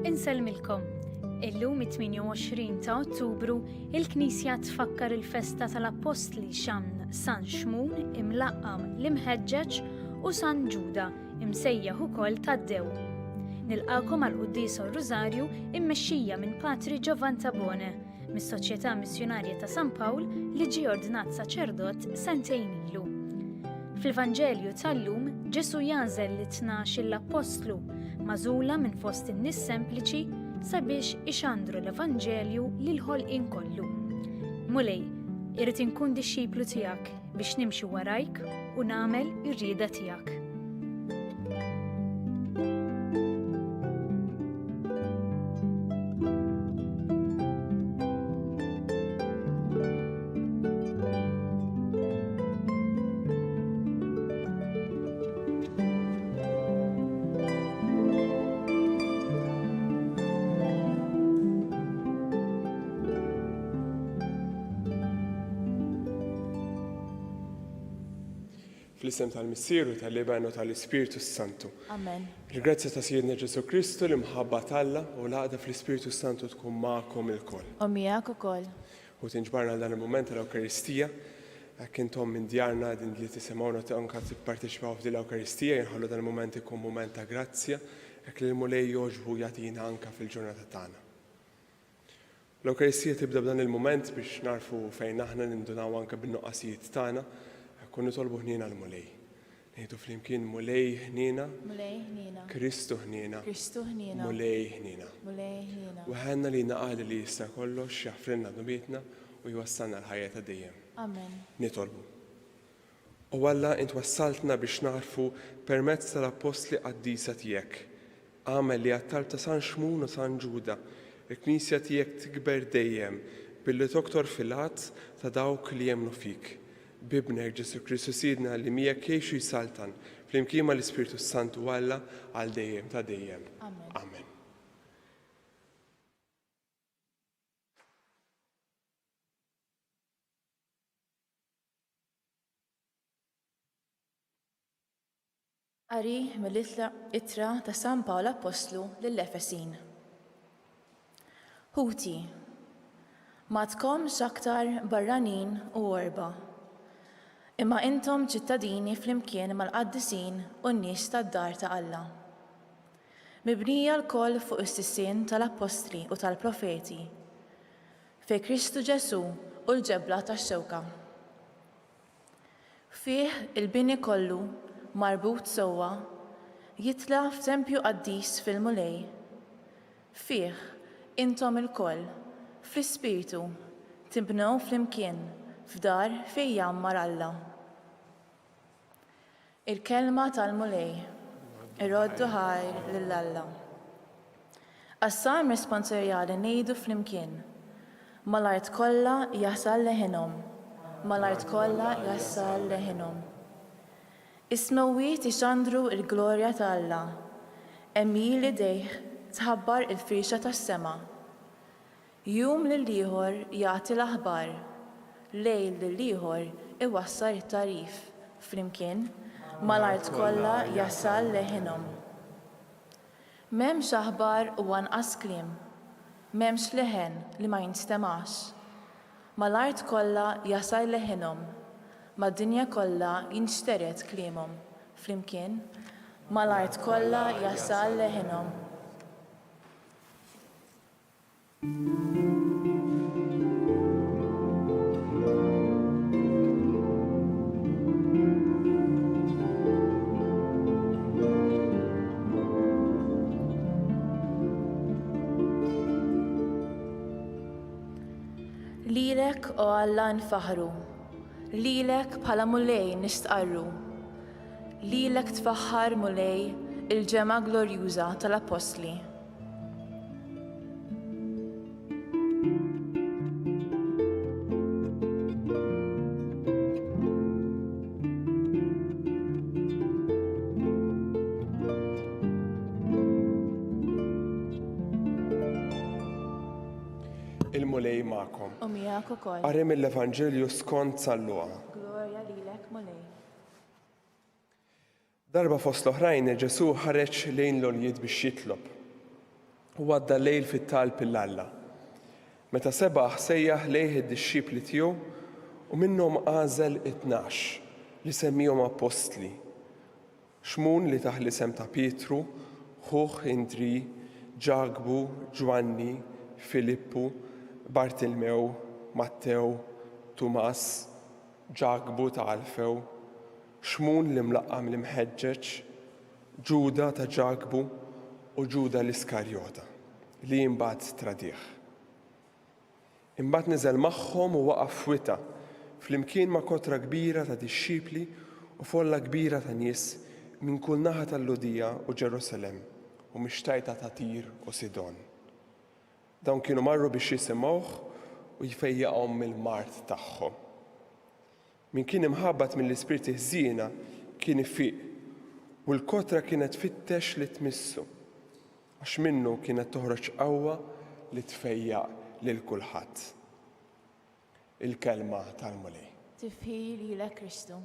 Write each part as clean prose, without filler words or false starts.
Insellmilkom. Illum it-28 ta' Ottubru il-Knisja tfakkar il-festa tal-Apostli Xamn San Xmun imlaqqam l-Imħeġġeġ u San Ġuda imsejjaħ ukoll Taddew. Nilqakom għall-Qudies Rożarju immexxija minn Patri Giovan Tabone mis-Soċjetà Missjonarja ta' San Pawl li ġie ordinat saċerdot sentejn ilu. Fil-Vanġelju tal-lum Ġesu jażel l-12 l-Apostlu magħżula minn fost in-nies sempliċi sabiex ixandru l-Evanġelju lil ħolqien kollu. Mulej, irid inkun dixxiplu tiegħek biex nimxi warajk u nagħmel ir-rieda tiegħek. Fl-isem tal-Missieru, tal-Libanu, tal-Ispiritu Santu. Amen. Il-grazzja ta' Siedna Ġesu Kristu li mħabba talla u laqda fl-Ispiritu Santu tkun magħkom il-koll. U miegħek ukoll. U tinġbarna dan il-moment tal-Ewkaristija, jekk intom minn djarna din li tisimgħuna anke tipparteċipaw f'din l-Ewkaristija, jinħollu dan il-moment ikun moment ta' grazzja, jekk li l-mulej jogħġbu jagħtina anke fil-ġurnata tagħna. L-Ewkaristija tibda b'dan il-moment biex narfu fejn aħna nindunaw anke bin-nuqqasijiet tagħna. Kun nitolbu ħnina l-mulej. Ngħidu flimkien mulej ħnina, Kristu ħnina, mulej ħnina. U ħanna li naqali li jista' kollox jaħfrilna dubietna u jwassalna l-ħajja ta' dejjem. Amen. Nitolbu. U Alla int wassaltna biex narfu permezz tal-Apostli qaddisa tiegħek. Għamel li għattal ta' San Xmun u San Ġuda, il-Knisja tiegħek tikber dejjem billi toktor fil-għazz ta' dawk li jemnu fik. Bibnek Ġesu Kristu Sidna li miegħek jgħixu jsaltan flimkien mal-Ispiritu Santu Alla għal dejjem ta' dejjem. Amen. Qari mill-ittra ta' San Pawl Apostlu lill-Efesin. Ħuti, ma tkomx aktar barranin u orba. Imma intom ċittadini flimkien mal-qaddisin u n-nies tad-dar ta' Alla. Mibnija l-koll fuq is-sissien tal-Apostli u tal-Profeti, fi Kristu Ġesu u l-ġebla tax-xewka. Fih il-bini kollu marbut sewwa jitla f'tempju qaddis fil-mulej. Fih intom il-koll fl-Ispiritu tibnew flimkien f'dar fejn jammar Alla. Il-kelma tal-mulej, irroddu ħajr lill-Alla. Assam responsorjali ngħidu flimkien, mal-art kollha jasal leħinhom, mal-art kollha jasal leħinhom. Ismewwiet ixandru l-glorja ta' Alla, emil idejh tħabbar il-firxa tas-sema. Jum lill-ieħor jagħti l-aħbar, lejl lill-ieħor iwassar it-tarif, flimkien mal-art kollha jasal leħinhom. M'hemmx aħbar u anqas kliem, m'hemmx leħen li ma jinstemax. Mal-art kollha jasal leħinhom, mad-dinja kollha jinxteret kliemhom, flimkien mal-art kollha jasal leħinhom. Lilek o Alla nfaħru, lilek bħala mulej nistqarru, lilek tfaħħar mulej il-ġemgħa glorjuża tal-Apostli. Il-mulej magħkom. U miegħek ukoll. Qari mill-Evanġelju skont San Luqa. Glorja lilek mulej. Darba fost l-oħrajn Ġesu ħareġ lejn l-oljiet biex jitlob. u għadda lejl fit-talb il-Alla. Meta sebaħ sejjaħ lejh id-disċipli tiegħu u minnhom għażel 12 li semmihom apostli. Xmun li taħt l-isem ta' Pietru, ħuħ Indri, Ġagbu, Ġwanni, Filippu, Bartilmew, Mattew, Tumas, Ġagbu ta' Alfew, Xmun li mlaqqam li mħeġġeġ, Ġuda ta' Ġagbu u Ġuda l-Iskarjota li jimbagħad tradih. Imbagħad niżel magħhom u waqaf f'wita flimkien ma' kotra kbira ta' dixxipli u folla kbira ta' nies minn kull naħa tal-Ludija u Ġerusalem u mixtajta ta' Tir u Sidon. Dawn kienu marru biex jisimgħuh u jfejjaqhom mill-mart tagħhom. Min kien imħabbat mill-ispirti ħżiena kien ifiq u l-kotra kienet tfittex li tmissu għax minnu kienet toħroġ qawwa li tfejjaq lil kulħadd. Il-kelma tal-Mulej. Tifħir lilek Kristu.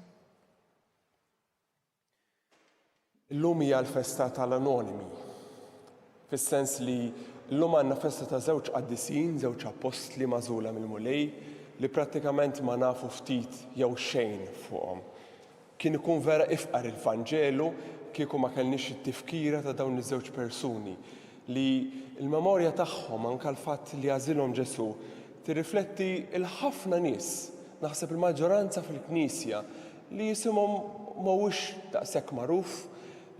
Illum hija l-festa tal-anonimi, fis-sens li llum għandna festa ta' żewġ qaddisin, żewġ apostli magħżula mill-Mulej li prattikament ma nafu ftit jew xejn fuqhom. Kien ikun vera ifqar il-Vanġelu kieku ma kellniex it-tifkira ta' dawn iż-żewġ persuni li l-memorja tagħhom anke l-fatt li għażilhom Ġesu tirrifletti il-ħafna nies, naħseb il-maġġoranza fil-Knisja li jisimhom mhuwiex daqshekk magħruf,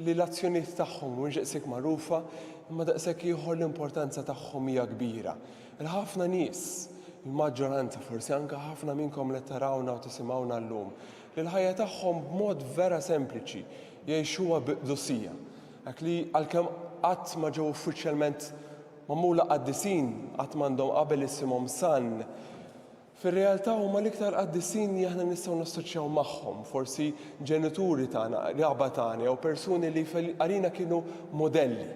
li l-azzjonijiet tagħhom mhuwiex daqshekk magħrufa, imma daqshekk ieħor l-importanza tagħhom hija kbira. Il-ħafna nies, il-maġġoranza forsi anke ħafna minnkom li tarawna u tisimgħuna llum, li l-ħajja tagħhom b'mod vera sempliċi jgħixuha biqdusija. Dak li għalkemm qatt ma ġew uffiċjalment magħmula qaddisin, qatt m'għandhom qabel isimhom san, fir-realtà huma l-iktar qaddisin li aħna nistgħu nassoċjaw magħhom, forsi ġenituri tagħna, raba tagħna jew persuni li għalina kienu modelli.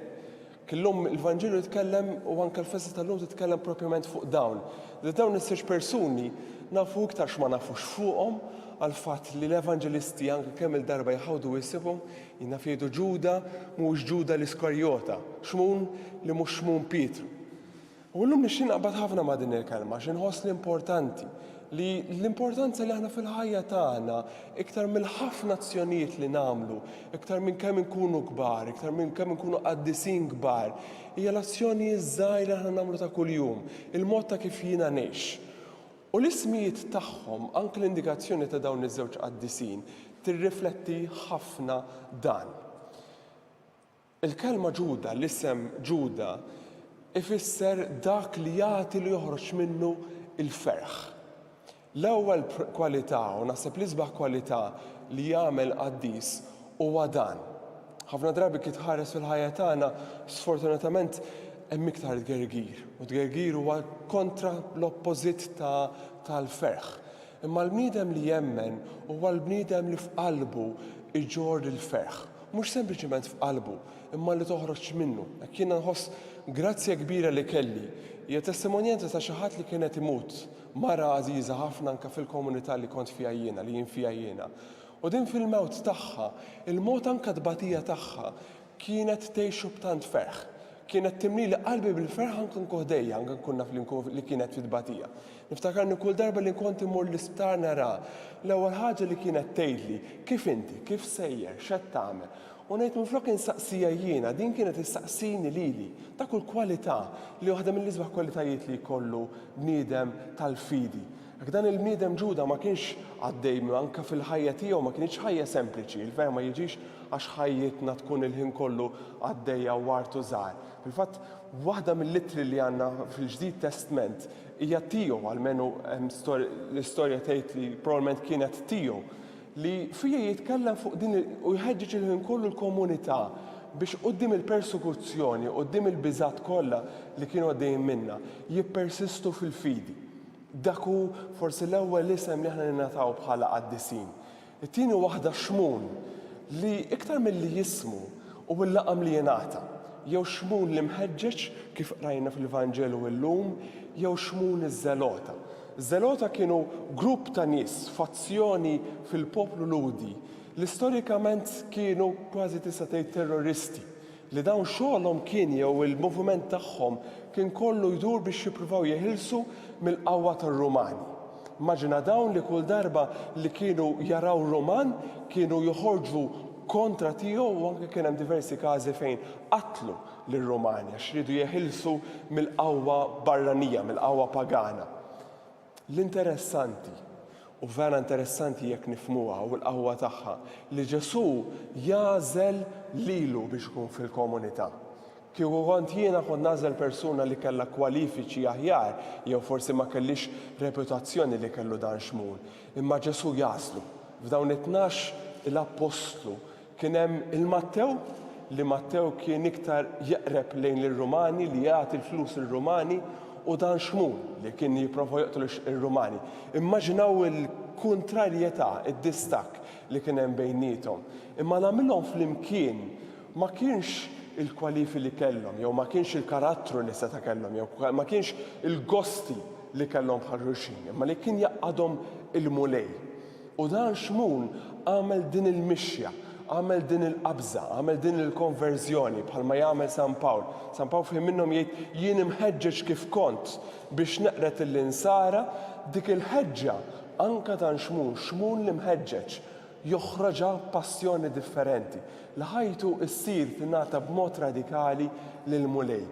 Kellhom il-Vanġelu jitkellem u anke l-festa tal-lum titkellem propjament fuq dawn. Dawn is-żewġ persuni nafu iktar x'ma nafux fuqhom għal fatt li l-Evanġelisti anke kemm il-darba jħawdu wisibhom jiena fiedu Ġuda mhux Ġuda l-Iskarjota, xmun li mhux xmun Pietru. U llum nixtieq naqbad ħafna ma' din il-kelma x'inħoss l-importanti li l-importanza li aħna fil-ħajja tagħna iktar mill-ħafna azzjonijiet li nagħmlu, iktar minn kemm inkunu kbar, iktar minn kemm inkunu qaddisin kbar, hija l-azzjoni żgħira li aħna nagħmlu ta' kuljum, il-mod ta' kif jiena ngħix. U l-ismijiet tagħhom, anke l-indikazzjoni ta' dawn iż-żewġ qaddisin, tirrifletti ħafna dan. Il-kelma Ġuda, l-isem Ġuda, ifisser dak li jagħti li joħroġ minnu il-ferħ. L-ewwel kwalità u naħseb l-isbaħ kwalità li jagħmel qaddis huwa dan. Ħafna drabi kif tħares fil-ħajja tagħna sfortunatament hemm iktar tgergir. U tgergir huwa kontra l-oppożitt tal-ferħ. Imma l-bniedem li jemmen huwa l-bniedem li f'qalbu iġor il-ferħ. Mhux sempliċement f'qalbu, imma li toħroġ minnu. Hekk jiena nħoss grazzja kbira li kelli hija testimonjanza ta' xi ħadd li kienet imut, mara għażiża ħafna anke fil-komunità li kont fiha jiena, li jien fiha jiena. U din fil-mewt tagħha, il-mod anke tbatija tagħha kienet tgħixu b'tant ferħ. Kienet timli li qalbi bil-ferħ anke nkoħdejja, anke nkun naf li kienet fit-tbatija. Niftakarni kull darba li kont imur l-isptar nara, l-ewwel ħaġa li kienet tgħidli kif inti, kif sejjer, x'qed tagħmel. U ngħid minflok insaqsija jiena, din kienet issaqsini lili, ta' kull kwalità li waħda mill-isbaħ kwalitajiet li jkollu bniedem tal-fidi. Għak dan il-bniedem Ġuda ma kienx għaddej anke fil-ħajja tiegħu ma kienx ħajja sempliċi, il-ferm ma jiġix għax ħajjitna tkun il-ħin kollu għaddejja wartu żgħar. Fil-fatt, waħda mill-littri li għandna fil-Ġdid Testament hija tiegħu, għalmenu l-istorja tgħid li probabbilment kienet tiegħu, li fija jitkellem fuq din u jħeġġeġ il-ħin kollu l-komunità biex qudiem il-persekuzzjoni, qudiem il-biżat kollha li kienu għaddejjin minnha, jippersistu fil-fidi. Dak hu forsi l-ewwel isem li aħna ningħataw bħala qaddisin. It-tieni waħda xmun li iktar milli jismu u l-laqam li jingħata. Jew xmun li mħeġġeġ kif rajna fil-Vanġelu llum, jew xmun iż-żelota. Żelota kienu grupp ta' nies, fazzjoni fil-poplu Ludi, li storikament kienu kważi tista' tgħid terroristi. li dawn xogħolhom kien jew il-moviment tagħhom kien kollu jdur biex jippruvaw jeħilsu mill-qawwa tar-Rumani. Immaġina dawn li kull darba li kienu jaraw Ruman kienu joħorġu kontra tiegħu u anke kien hemm diversi każi fejn qatlu lir-Rumani għax iridu jeħilsu mill-qawwa barranija, mill-qawwa pagana. L-interessanti u vera interessanti jekk nifhmuha u l-qawwa tagħha li Ġesu jażel lilu biex ikun fil-komunità. Kieku kont jiena kont nażel persuna li kellha kwalifiċi aħjar jew forsi ma kellix reputazzjoni li kellu dan xmul. Imma Ġesu jażlu. F'dawn it-12 l-Apostlu kien hemm il-Mattew li Mattew kien iktar jeqreb lejn lir-Rumani li jagħti l-flus lir-Rumani u dan xmul li kien jipprova joqtlu ir-Rumani. Immaġinaw il-kontrarjetà, id-distak li kien hemm bejniethom. Imma nagħmilhom flimkien ma kienx il-kwalifi li kellhom, jew ma kienx il-karattru li seta' kellhom, jew ma kienx il-gosti li kellhom bħal xulxin, imma li kien jaqadhom il-mulej. U dan xmul għamel din il-mixja, għamel din il-qabża, għamel din il-konverżjoni bħalma jagħmel San Pawl. San Pawl fih minnhom jgħid jien imħeġġeġ kif kont biex neqret il-insara, dik il-ħeġġa anke dan xmul li mħeġġeġ joħroġa passjoni differenti. Li ħajtu issir tingħata b'mod radikali lil mulej.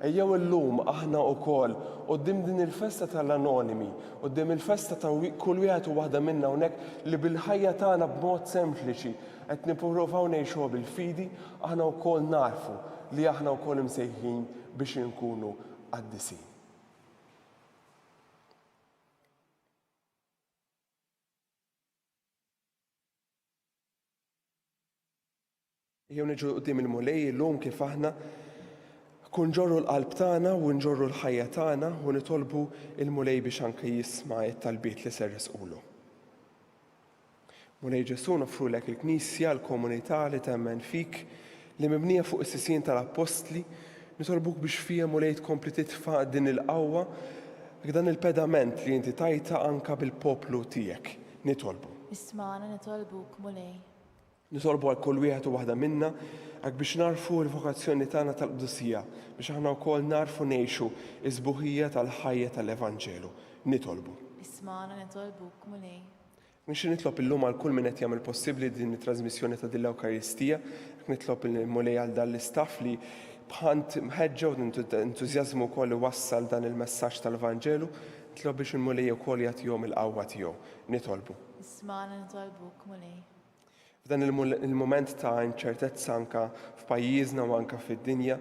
Ejjew illum aħna wkoll quddiem din il-festa tal-anonimi, quddiem il-festa ta' kull wieħed u waħda minna hawnhekk li bil-ħajja tagħna b'mod sempliċi qed nippruvaw ngħixuha bil-fidi, aħna wkoll narfu li aħna wkoll imsejħin biex inkunu qaddisin. Jew niġu qudiem il-mulej illum kif aħna kun ġorru l-qalb tagħna u nġorru l-ħajja tagħna u nitolbu il-mulej biex anke jisma' t-talbiet li ser resqulu. Mulej Ġesu nofrulek il-Knisja, l-komunità li temmen fik li mibnija fuq is-sisien tal-Apostli, nitolbuk biex fija mulej tkompli titfa' din il-qawwa dan il-pedament li inti tajta anke bil-poplu tiegħek. Nitolbu. Isma'na nitolbuk mulej. Nitolbu għal kull wieħed u waħda minna għak biex narfu l-vokazzjoni tagħna tal-qdusija, biex aħna wkoll narfu ngħixu iż-sbuħija tal-ħajja tal-Evanġelu. Nitolbu. Isma'na nitolbuk mulej. Nix nitlob illum għal kull min qed jagħmel possibbli din it-trasmissjoni ta' din l-Ewkaristija, nitlob il-mulej għal dan l-istaff li bħant mħeġġa u entużjażmu wkoll iwassal dan il-messaġġ tal-Evanġelu, nitlob biex il-mulej ukoll jagħtihom il-qawwa tiegħu. Nitolbu. Isma'na nitolbuk mulej. F'dan il-moment ta' inċertezza anka f'pajjiżna u anka fid-dinja,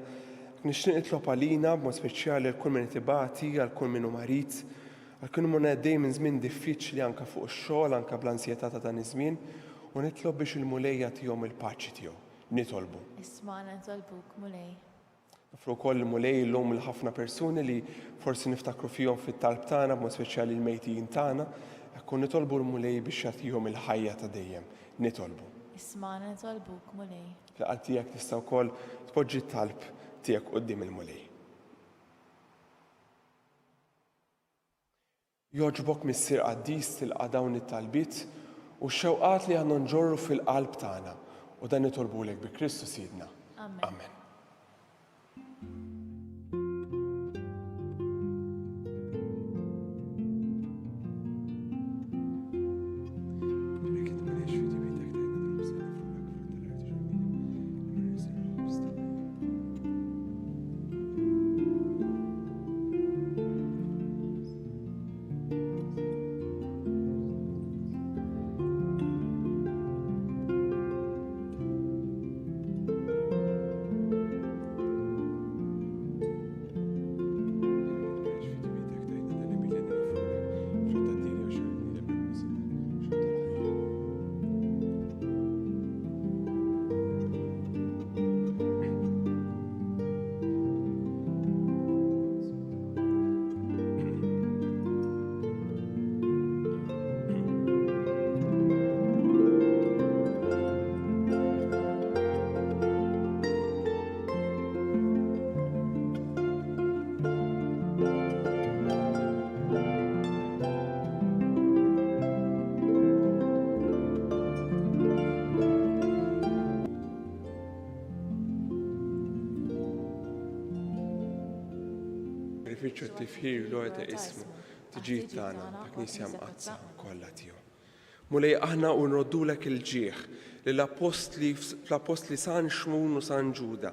nixtieq nitlob għalina b'mod speċjali għal kull min itibati, għal kull min hu marid, għal kull min għaddej minn żmien diffiċli anka fuq ix-xogħol, anka bl-ansjetà ta' dan iż-żmien, u nitlob biex il-mulej jagħtihom il-paċi tiegħu. Nitolbu. Isma'na nitolbuk mulej. Nofru wkoll il-mulej llum il ħafna persuni li forsi niftakru fihom fit-talb tagħna b'mod speċjali l-mejtijin tagħna, kun nitolbu l-mulej biex jagħtihom il-ħajja ta' dejjem. Nitolbu. Isma'na nitolbuk mulej. Fl-qalb tiegħek tista' wkoll tpoġġi t-talb tiegħek quddiem il-mulej. Jogħġbok missier qaddis tilqa' dawn it-talbiet u x-xewqat li għandna nġorru fil-qalb tagħna u dan nitolbulek bi Kristu Sidna. Amen. benefiċċju t-tifħir glorja ta' ismu tiġi tagħna ta' Knisja mqazza kollha tiegħu. Mulej aħna u nroddulek il-ġieħ l-apostli San Xmun u San Ġuda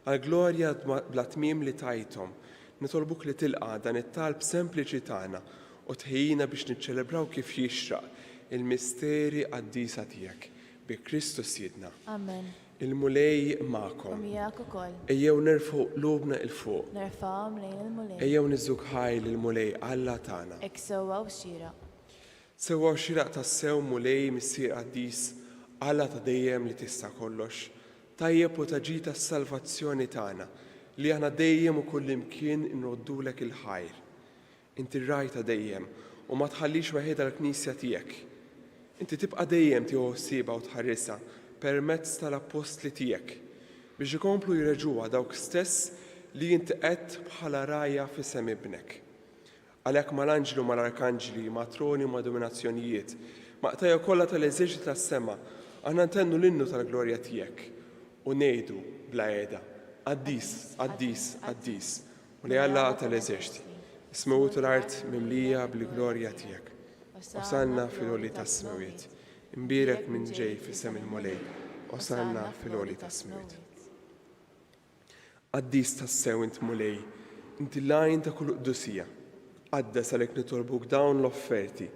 għal-glorja bla tmiem li tajthom. Nitolbuk li tilqa' dan it-talb sempliċi tagħna u tħejjina biex niċċelebraw kif jixraq il-misteri qaddisa tiegħek bi Kristus Sidna. Amen. Il-mulej magħkom. Miegħek ukoll. Ejjew nerfgħu qlubna il fuq. Nerfgħuhom lejn il-mulej. Ejjew niżżuk ħajl il-mulej Alla tagħna. Hekk sewwa u xieraq. Sewwa u xieraq tassew mulej missier qaddis Alla ta' dejjem li tista' kollox. Tajjeb u taġi tas-salvazzjoni tagħna li aħna dejjem u kull imkien inroddulek il-ħajr. Inti rajta dejjem u ma tħallix waħedha l-Knisja tiegħek. Inti tibqa' dejjem tieħu ħsiebha u tħarrisha permezz tal-apostli tiegħek biex ikomplu jreġuha dawk stess li inti qed bħala rajja f'isem ibnek. Għalhekk mal-anġlu mal-arkanġli, ma' troni u ma' dominazzjonijiet, ma' qtajja kollha tal-eżerċiti tas-sema, aħna ntennu l-innu tal-glorja tiegħek u ngħidu bla qiegħda qaddis, qaddis, qaddis u li Alla tal-eżerċiti. Ismewtu l-art mimlija bil-glorja tiegħek. Osanna fil-għoli tas-smawiet. Imbirek minn ġej f'isem il-mulej. Osanna fil-għoli tas-smawiet. Qaddis tassew int mulej, inti lajn ta' kull qdusija. Għadda salek nitolbuk dawn l-offerti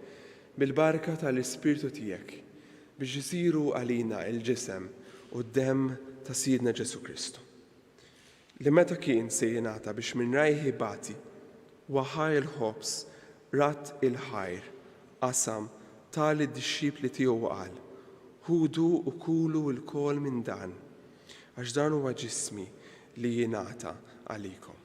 bil-barka tal-Ispirtu tiegħek biex isiru għalina il-ġisem u d-dem ta' Sidna Ġesu Kristu. Li meta kien se jingħata biex minn rajħi bati waħaj il-ħobs rat il-ħajr qasam tal id-disċipli tiegħu qal ħudu u kulu l-kol minn dan għax dan huwa ġismi li jingħata għalikom.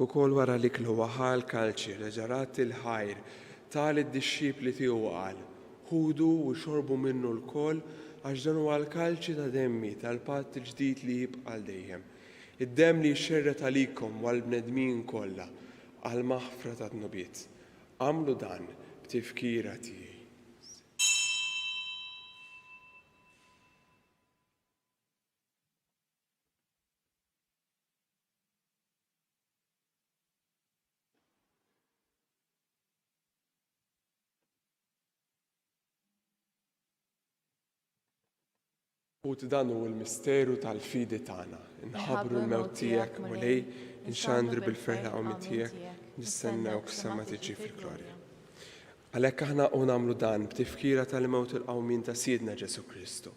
Kukol wara li klu waħal kalċi li ġarat il-ħajr tal id-disċipli tiegħu qal ħudu u xorbu minnu l-kol għax dan huwa l-kalċi ta' demmi tal-patt il-ġdid li jibqa' dejjem. Id-demm li jxerret għalikom għall-bnedmin kollha għal maħfra ta' tnubiet. Għamlu dan b'tifkira tiegħi. U dan hu l-misteru tal-fidi tagħna. Inħabbru l-mewt tiegħek mulej, inxandru bil-ferħa u tiegħek, nistennewk sema tiġi fil-glorja. Għalhekk aħna u nagħmlu dan b'tifkira tal-mewt il-qawmin ta' Sidna Ġesu Kristu.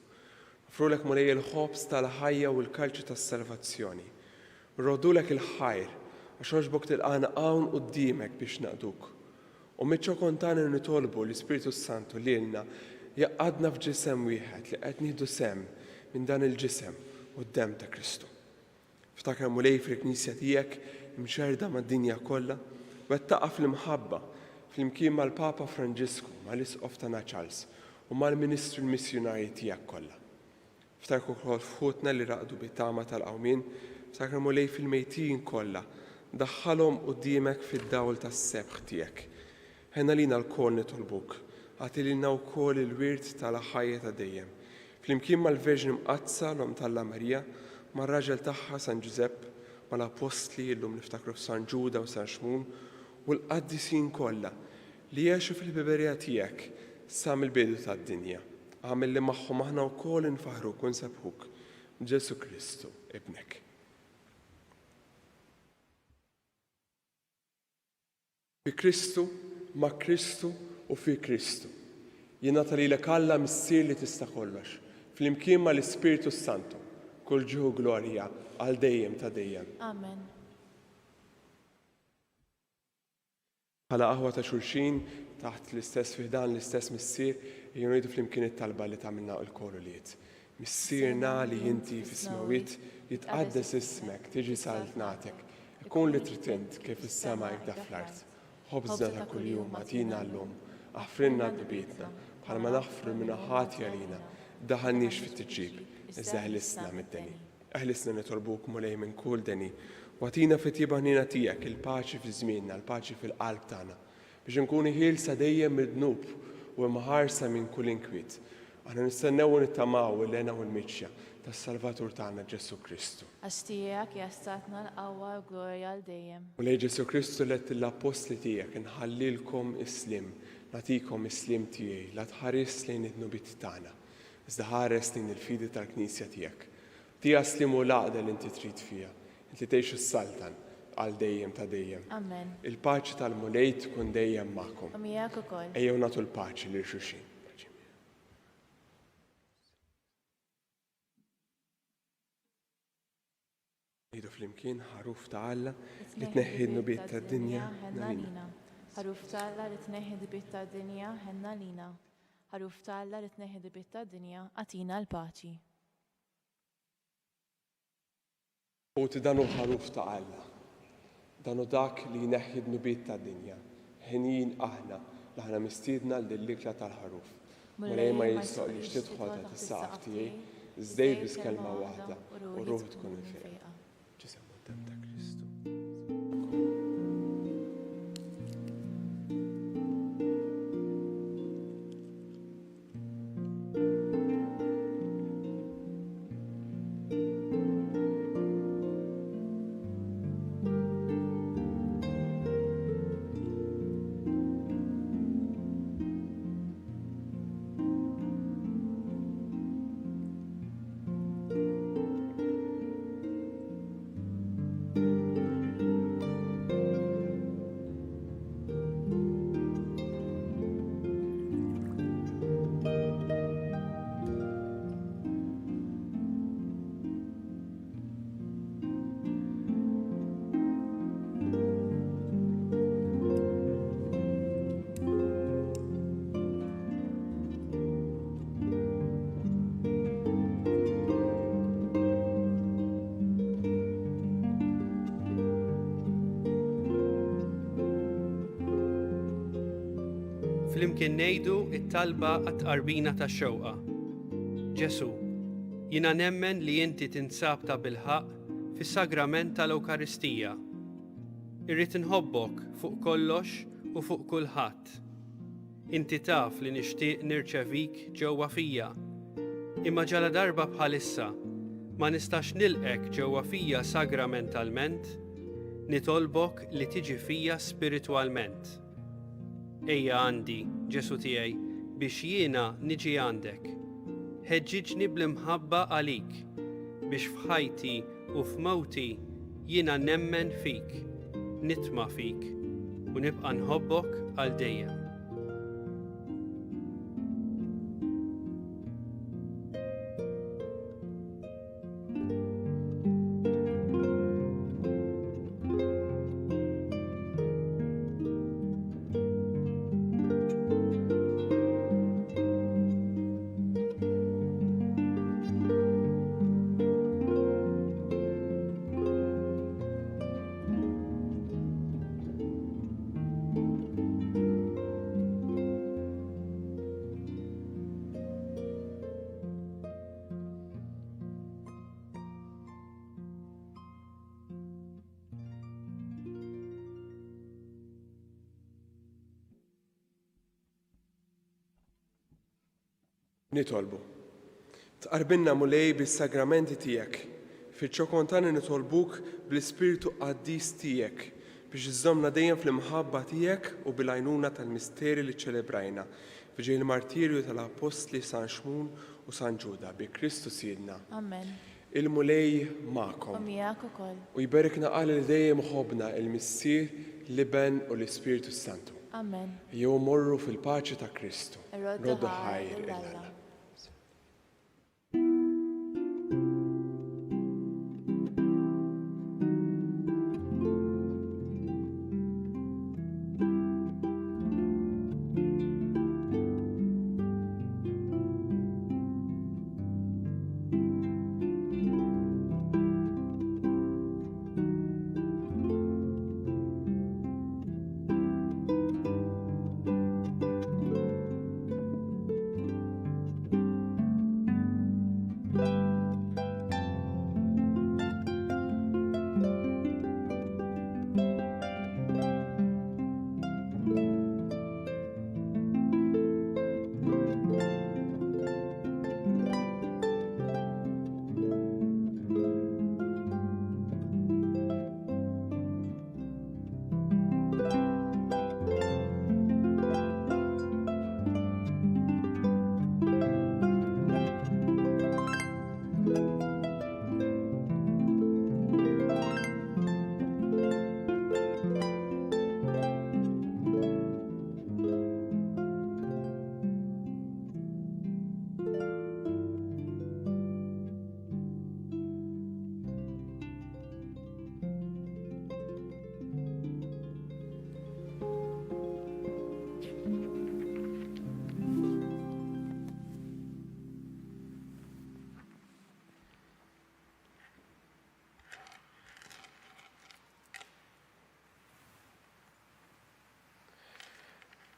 Nofrulek mulej il-ħobs tal-ħajja u l-kalċi tas-salvazzjoni. Nroddulek il-ħajr għax għoġbok tilqana hawn quddiemek biex naqduk. U miċċo kontana nitolbu l-Ispiritu Santu lilna jaqadna f'ġisem wieħed li qed nieħdu sem minn dan il-ġisem u d-dem ta' Kristu. Ftakar mulej fil-Knisja tiegħek imxerda mad-dinja kollha u qed taqa' fl-imħabba fl-imkien mal-Papa Franġisku, mal-Isqof tagħna Charles u mal-Ministru l-Missjonarji tiegħek kollha. Ftakar ukoll f'ħutna li raqdu bit-tama tal-qawmien, ftakar mulej fil-mejtin kollha daħħalhom quddiemek fid-dawl tas-sebħ tiegħek. Ħenna lina l-kol nitolbuk għatililna wkoll il-wirt tal-ħajja ta' dejjem. Flimkien mal-Verġni Mqazza l-Om tal-Alla Marija, mar-raġel tagħha San Ġusepp, mal-Apostli llum niftakru f'San Ġuda u San Xmun u l-qaddisin kollha li jgħixu fil-biberija tiegħek sa mill-bidu tad-dinja. Għamel li magħhom aħna wkoll infaħruk u nsebħuk Ġesu Kristu ibnek. Bi Kristu, ma' Kristu u fi Kristu. Jingħata lilek Alla missier li tista' kollox, flimkien mal-Ispiritu Santu, kull ġieħu glorja għal dejjem ta' dejjem. Amen. Bħala qaħwa ta' xulxin taħt l-istess fiħdan l-istess missier jgħidu flimkien it-talba li tagħmilna l-kol uliet. Missierna li inti fis-smawiet jitqaddes ismek, tiġi saltnatek, ikun li trid kif is-sema jibda fl-art. Ħobżna ta' kuljum għatina llum, aħfrinna d-dubietna, bħalma naħfru minna ħati għalina, daħannix fit-tġib, iżda ħlisna mid-deni. Eħlisna nitolbuk mulej minn kull deni, watina fit jibanina tijak il-paċi fi żmienna, il-paċi fil-qalb tagħna, biex nkunu ħielsa dejjem mid-dnub u mħarsa minn kull inkwit. Aħna nistennew nittamaw il-lena u l-miċċja tas-Salvatur tagħna Ġesu Kristu. Għastijak jastatna l-qawwa u glorja l-dejjem. U lej Ġesu Kristu lett l-apostli tijak nħallilkom islim, natikom islim tijaj, la tħares lejn id-nubit tagħna, iżda ħares lejn il-fidi tal-Knisja tijak. Tija slimu laqda li inti trid fija, inti tgħix is-saltan għal dejjem ta' dejjem. Amen. Il-paċi tal-mulej tkun dejjem magħkom. U miegħek ukoll. Ejjew nagħtu l-paċi lil xulxin. Ngħidu flimkien ħaruf ta' Alla li tneħħi n-nubiet tad-dinja nalina. Ħaruf ta' Alla li tneħħi n-nubiet tad-dinja ħenna lina. Ħaruf ta' Alla li tneħħi n-nubiet tad-dinja atina l-paċi. U danu ħaruf ta' Alla, danu dak li jneħħi d-nubiet tad-dinja, ħinin aħna li aħna mistiedna l-likla tal-ħaruf. Mulej ma jistoqlix tidħol ta' tissaqaf tiegħi, żdej biss kelma waħda u ruħ tkun infejqa. Ġisem quddiem ta' Kristu. Flimkien ngħidu t-talba għat-tqarbina tax-xewqa. Ġesu, jiena nemmen li inti tinsab ta' bilħaq fis-sagrament tal-Ewkaristija. Irrid inħobbok fuq kollox u fuq kulħadd. Inti taf li nixtieq nirċevik ġewwa fija. Imma ġala darba bħalissa ma nistax nilqek ġewwa fija sagramentalment, nitolbok li tiġi fija spiritwalment. Ejja għandi, Ġesu tiegħi, biex jiena niġi għandek. Ħeġġiġni bl-imħabba għalik, biex f'ħajti u f'mewti jiena nemmen fik, nitma' fik u nibqa' nħobbok għal dejjem. Nitolbu. Tqarbilna mulej bis-sagramenti tiegħek. Fiċ-ċokontani nitolbuk bl-Ispiritu Qaddis tiegħek biex iżżommna dejjem fl-imħabba tiegħek u bil-għajnuna tal-misteri li ċelebrajna fiġej il-martirju tal-Apostli San Xmun u San Ġuda bi Kristu Siedna. Amen. Il-mulej magħkom. U miegħek ukoll. U jberikna qal li dejjem ħobna il-Missier, l-Iben u l-Ispiritu Santu. Amen. Jew morru fil-paċi ta' Kristu. Roddu ħajr il-Alla.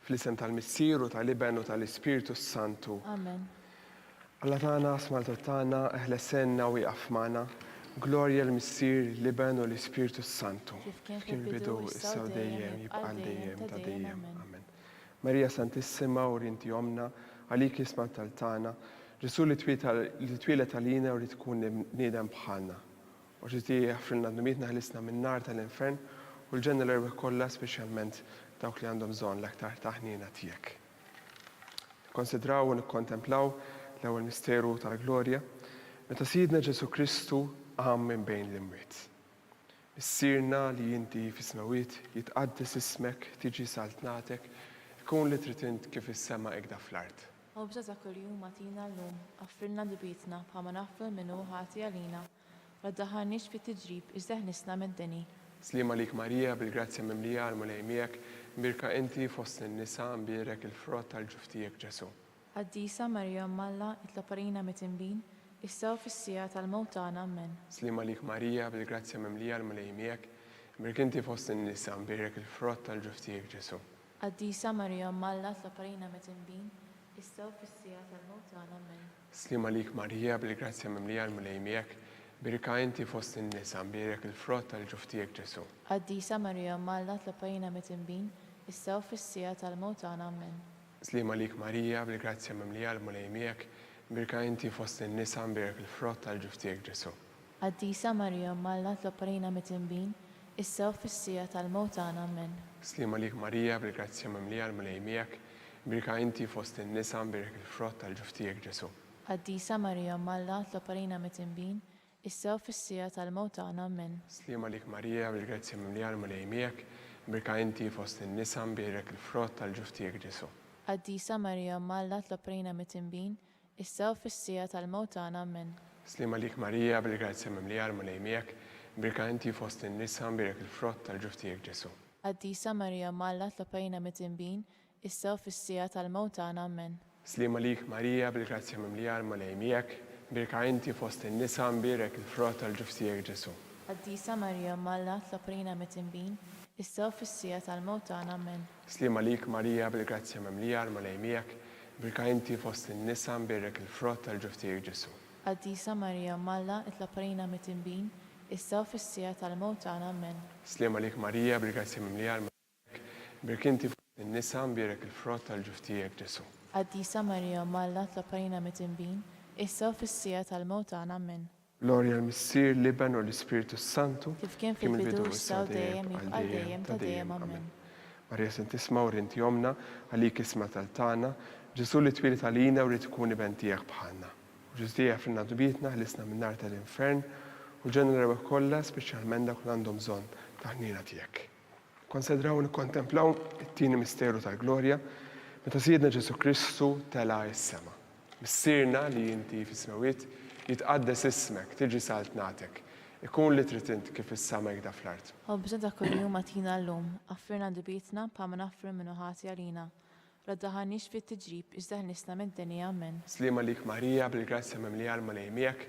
fl-isem tal-Missieru, tal-Iben u tal-Ispiritu Santu. Amen. Alla tagħna smaltu tagħna eħlesenna u jaqaf magħna. Glorja l-Missier, l-Iben u l-Ispiritu Santu. Kif kien fil-bidu, issa u dejjem, jibqa' dejjem ta' dejjem. Amen. Amen. Marija Santissima u rinti omna, għalik isma tal-tana, Ġesu li twilet għalina u li tkun nidem bħalna. U ġiti għafrilna d-numitna ħlisna minn nar tal-infern u l-ġenna l-erbeħ kollha speċjalment dawk li għandhom bżonn l-aktar taħnina tiegħek. Konsidraw u nikkontemplaw l-ewwel misteru tal-glorja, meta Sidna Ġesu Kristu qam minn bejn l-imwiet. Issirna li inti fis-smawiet jitqaddis ismek, tiġi saltnatek, ikun li trid int kif is-sema iqda fl-art. Obża ta' kuljum matina l-lum, għaffrilna dibitna bħama naffil minnu ħati għalina, raddaħanix fit tiġrib iżda ħnisna mid-deni. Slima lik Marija, bil-grazzja mimlija għal-mulejmijek, mbirka inti fost n-nisa mbirek il-frott tal-ġuftijek Ġesu. Għaddisa Marija Malla it-laparina mitimbin, issaw fis-sija tal-mawtana amen. Slima lik Marija, bil-grazzja mimlija għal-mulejmijek, mbirka inti fost n-nisa mbirek il-frott tal-ġuftijek Ġesu. Għaddisa Marija Malla it-laparina mitimbin, issaw fis-sija tal-mawtana amen. Slima lik Marija, bil-grazzja mimlija għal-mulejmijek, mbirka inti fost n-nisa mbirek il-frott tal-ġuftijek Ġesu. Għaddisa Marija Malla it-laparina mitimbin, issaw fis-sija tal-mawtana amen. Slima lik Marija, bil-grazzja mimlija għal-mulejmijek, mbirka inti fost n-nisa mbirek il-frott tal-ġuftijek Ġesu. Għaddisa Marija Malla it-laparina mitimbin, issaw fis-sija tal-mawtana amen. Slima lik Marija, bil-grazzja mimlija għal-mulejmijek, mbirka inti fost n-nisa mbirek il-frott tal-ġuftijek Ġesu. Għaddisa Marija Malla it-laparina mitimbin, issaw fis-sija tal-mawtana amen. Slima lik Marija, bil-grazzja mimlija għal-mulejmijek, mbirka inti fost n-nisa mbirek il-frott tal-ġuftijek Ġesu. Għaddisa Marija Malla it-laparina mitimbin, issaw fis-sija tal-mawtana amen. Slima lik Marija, bil-grazzja mimlija għal-mulejmijek, mbirka inti fost n-nisa mbirek il-frott tal-ġuftijek Ġesu. Għaddisa Marija Malla it-laparina mitimbin, issaw fis-sija tal-mawtana amen. Slima lik Marija, bil-grazzja mimlija għal-mulejmijek, mbirka inti fost n-nisa mbirek il-frott tal-ġuftijek Ġesu. Għaddisa Marija Malla it-laparina mitimbin, issaw fis-sija tal-mawtana amen. Slima lik Marija, bil-grazzja mimlija għal-mulejmijek, mbirka inti fost n-nisa mbirek il-frott tal-ġuftijek Ġesu. Għaddisa Marija Malla it-laparina mitimbin, issaw fis-sija tal-mawtana amen. Slima lik Marija, bil-grazzja mimlija għal-mulejmijek, mbirka inti fost n-nisa mbirek il-frott tal-ġuftijek Ġesu. Għaddisa Marija Malla it-laparina mitimbin, issaw fis-sija tal-mawtana amen. Glorja l-Missier, l-Iben u l-Ispiritu Santu, Kif kien fil-bidu issa u dejjem jibqa' dejjem ta' dejjem amen. Marija Santisma u rinti omna, għalik isma tal-tana, Ġesu li twili tal-ina u li tkun iben tijak bħalna. Ġuzdija fil dubitna ħlisna minn nar tal-infern u ġenna l-rebeħ kollha speċjalment dak li għandhom bżonn taħnina tijak. Konsidraw nikkontemplaw it-tieni misteru tal-glorja, meta Sidna Ġesu Kristu tela is-sema. Missirna li inti fis-smawiet jitqaddes ismek, tiġi saltnatek, ikun li trid int kif is-sema jgħida fl-art. Obża ta' kuljum matina l-lum, għaffirna dibitna bħama naffir minnu ħati għalina. Raddaħanix fit tiġrib iżda ħnisna mid-deni amen. Slima lik Marija, bil-grazzja mimlija għal-mulejmijek,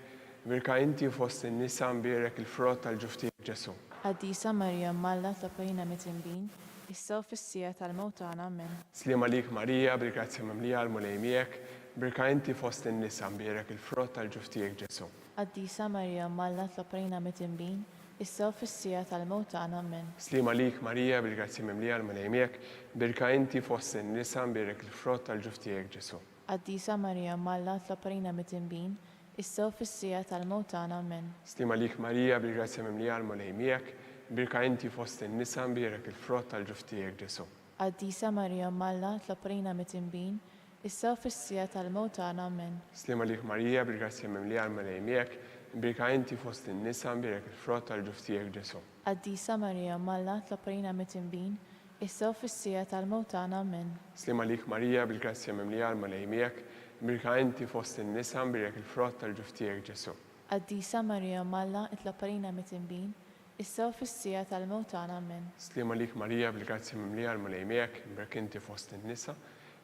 mbirka inti fost in-nisa mbirek il-frott tal-ġuftijek Ġesu. Għaddisa Marija Malla it-laparina mitimbin, issaw fis-sija tal-mawtana amen. Slima lik Marija, bil-grazzja mimlija għal-mulejmijek, mbirka inti fost in-nisa mbirek il-frott tal-ġuftijek Ġesu. Għaddisa Marija Malla it-laparina mitimbin, issaw fis-sija tal-mawtana amen. Slima lik Marija, bil-grazzja mimlija għal-mulejmijek, mbirka inti fost in-nisa mbirek il-frott tal-ġuftijek Ġesu. Għaddisa Marija Malla it-laparina mitimbin, issaw fis-sija tal-mawtana amen. Slima lik Marija, bil-grazzja mimlija għal-mulejmijek, mbirka inti fost in-nisa mbirek il-frott tal-ġuftijek Ġesu. Għaddisa Marija Malla it-laparina mitimbin, issaw fis-sija tal-mawtana amen. Slima lik Marija, bil-grazzja mimlija għal-mulejmijek, mbirka inti fost in-nisa mbirek il-frott tal-ġuftijek Ġesu. Għaddisa Marija Malla it-laparina mitimbin, issaw fis-sija tal-mawtana amen. Slima lik Marija, bil-grazzja mimlija għal-mulejmijek, mbirka inti fost in-nisa mbirek il-frott tal-ġuftijek Ġesu. Għaddisa Marija Malla it-laparina mitimbin, issaw fis-sija tal-mawtana amen. Slima lik Marija, bil-grazzja mimlija għal-mulejmijek, mbirka inti fost in-nisa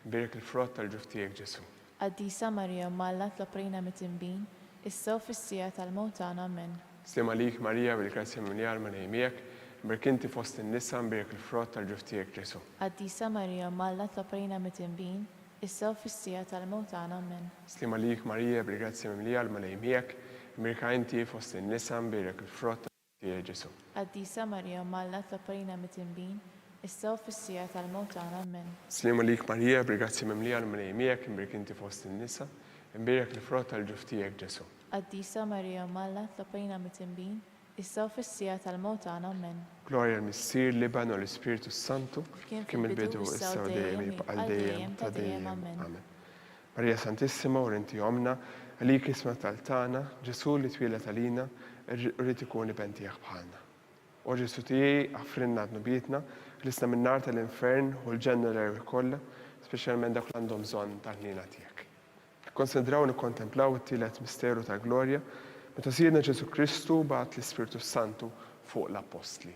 mbirek il-frott tal-ġuftijek Ġesu. Għaddisa Marija Malla it-laparina mitimbin, issaw fis-sija tal-mawtana amen. Slima lik Marija, bil-grazzja mimlija għal-mulejmijek, mbirk inti fost in-nisa, mbirk il-frott tal-ġuf tiegħek Ġesu. Qaddisa Marija Malla tlopajna mit-tinbin, issa u fis-sija tal-mewt tagħna amen. Slima lik Marija, bil-grazzja mimlija l-malej miegħek, mbirka inti fost in-nisa, mbirk il-frott tal-ġuf tiegħek Ġesu. Qaddisa Marija Malla tlopajna mit-tinbin, issa u fis-sija tal-mewt tagħna amen. Slima lik Marija, bil-grazzja mimlija l-malej miegħek, mbirk inti fost in-nisa, mbirk il-frott tal-ġuf tiegħek Ġesu. Qaddisa Marija Malla tlopajna mit-tinbin, issa u fis-sija tal-mewt tagħna amen. Gloria al-Missier, Liban u l-Ispiritu Santu, kien il-bidu issa u dejjem jibqa' dejjem ta' dejjem. Amen. Marija Santissima, u inti omna, għalik isma tal-tana, Ġesu li twilet għalina, rrid ikun iben tiegħek bħalna. U Ġesu tiegħi għafrinna d-nubietna, ħlisna min-nar tal-infern u l-ġenna l-erwi kollha, speċjalment dak li għandhom bżonn tal-ħnina tiegħek. Konsidraw nikkontemplaw it-tielet misteru ta' glorja, meta sirna Ġesu Kristu bagħat l-Ispiritu Santu fuq l-Apostli.